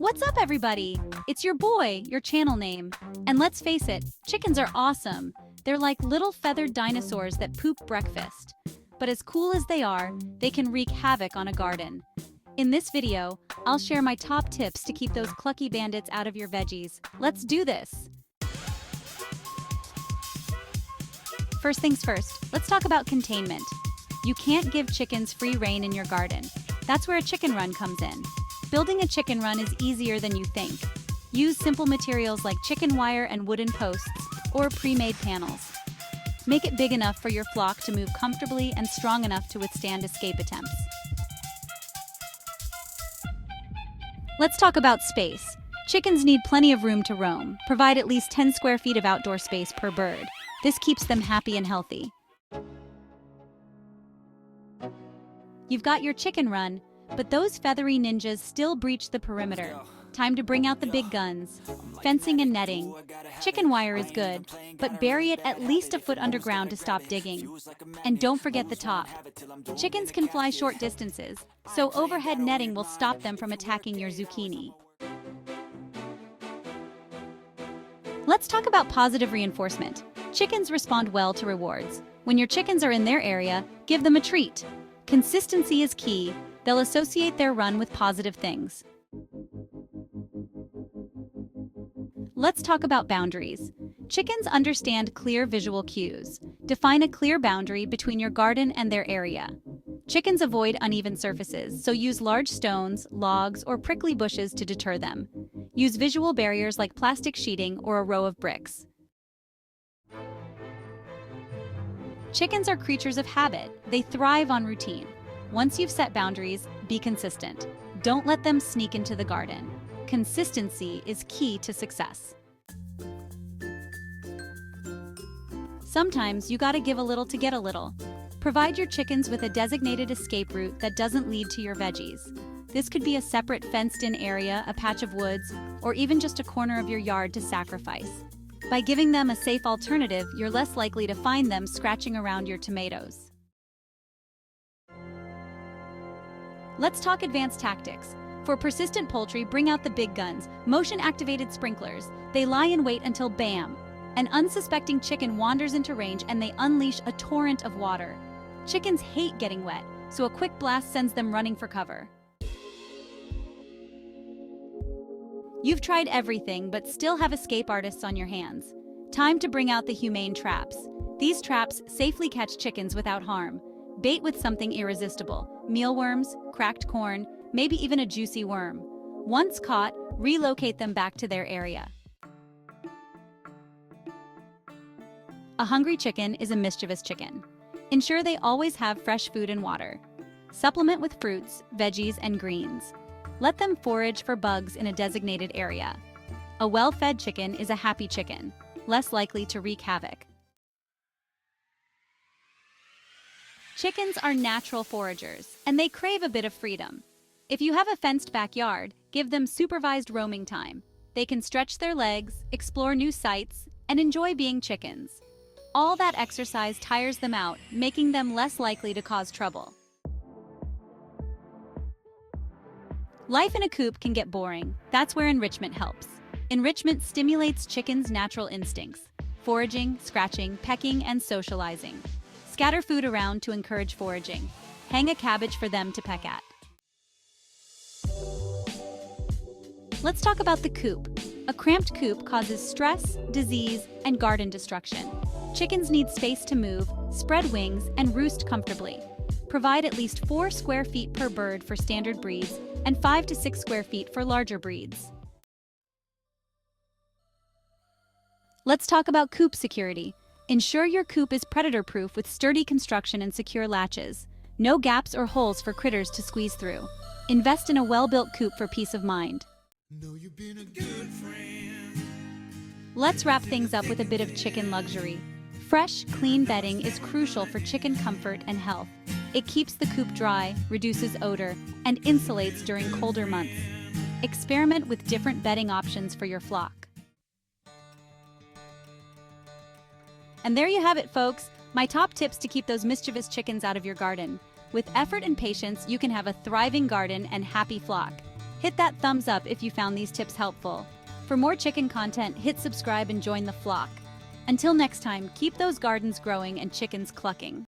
What's up, everybody? It's your boy, your channel name. And let's face it, chickens are awesome. They're like little feathered dinosaurs that poop breakfast. But as cool as they are, they can wreak havoc on a garden. In this video, I'll share my top tips to keep those clucky bandits out of your veggies. Let's do this! First things first, let's talk about containment. You can't give chickens free rein in your garden. That's where a chicken run comes in. Building a chicken run is easier than you think. Use simple materials like chicken wire and wooden posts, or pre-made panels. Make it big enough for your flock to move comfortably and strong enough to withstand escape attempts. Let's talk about space. Chickens need plenty of room to roam. Provide at least 10 square feet of outdoor space per bird. This keeps them happy and healthy. You've got your chicken run, but those feathery ninjas still breach the perimeter. Time to bring out the big guns. Fencing and netting. Chicken wire is good, but bury it at least a foot underground to stop digging. And don't forget the top. Chickens can fly short distances, so overhead netting will stop them from attacking your zucchini. Let's talk about positive reinforcement. Chickens respond well to rewards. When your chickens are in their area, give them a treat. Consistency is key. They'll associate their run with positive things. Let's talk about boundaries. Chickens understand clear visual cues. Define a clear boundary between your garden and their area. Chickens avoid uneven surfaces, so use large stones, logs, or prickly bushes to deter them. Use visual barriers like plastic sheeting or a row of bricks. Chickens are creatures of habit. They thrive on routine. Once you've set boundaries, be consistent. Don't let them sneak into the garden. Consistency is key to success. Sometimes you gotta give a little to get a little. Provide your chickens with a designated escape route that doesn't lead to your veggies. This could be a separate fenced-in area, a patch of woods, or even just a corner of your yard to sacrifice. By giving them a safe alternative, you're less likely to find them scratching around your tomatoes. Let's talk advanced tactics. For persistent poultry, bring out the big guns, motion-activated sprinklers. They lie in wait until bam! An unsuspecting chicken wanders into range and they unleash a torrent of water. Chickens hate getting wet, so a quick blast sends them running for cover. You've tried everything but still have escape artists on your hands. Time to bring out the humane traps. These traps safely catch chickens without harm. Bait with something irresistible. Mealworms, cracked corn, maybe even a juicy worm. Once caught, relocate them back to their area. A hungry chicken is a mischievous chicken. Ensure they always have fresh food and water. Supplement with fruits, veggies, and greens. Let them forage for bugs in a designated area. A well-fed chicken is a happy chicken, less likely to wreak havoc. Chickens are natural foragers, and they crave a bit of freedom. If you have a fenced backyard, give them supervised roaming time. They can stretch their legs, explore new sights, and enjoy being chickens. All that exercise tires them out, making them less likely to cause trouble. Life in a coop can get boring. That's where enrichment helps. Enrichment stimulates chickens' natural instincts: foraging, scratching, pecking, and socializing. Scatter food around to encourage foraging. Hang a cabbage for them to peck at. Let's talk about the coop. A cramped coop causes stress, disease, and garden destruction. Chickens need space to move, spread wings, and roost comfortably. Provide at least 4 square feet per bird for standard breeds and 5 to 6 square feet for larger breeds. Let's talk about coop security. Ensure your coop is predator-proof with sturdy construction and secure latches. No gaps or holes for critters to squeeze through. Invest in a well-built coop for peace of mind. Know you've been a good friend. Let's wrap things up with a bit of chicken luxury. Fresh, clean bedding is crucial for chicken comfort and health. It keeps the coop dry, reduces odor, and insulates during colder months. Experiment with different bedding options for your flock. And there you have it, folks. My top tips to keep those mischievous chickens out of your garden. With effort and patience, you can have a thriving garden and happy flock. Hit that thumbs up if you found these tips helpful. For more chicken content, hit subscribe and join the flock. Until next time, keep those gardens growing and chickens clucking.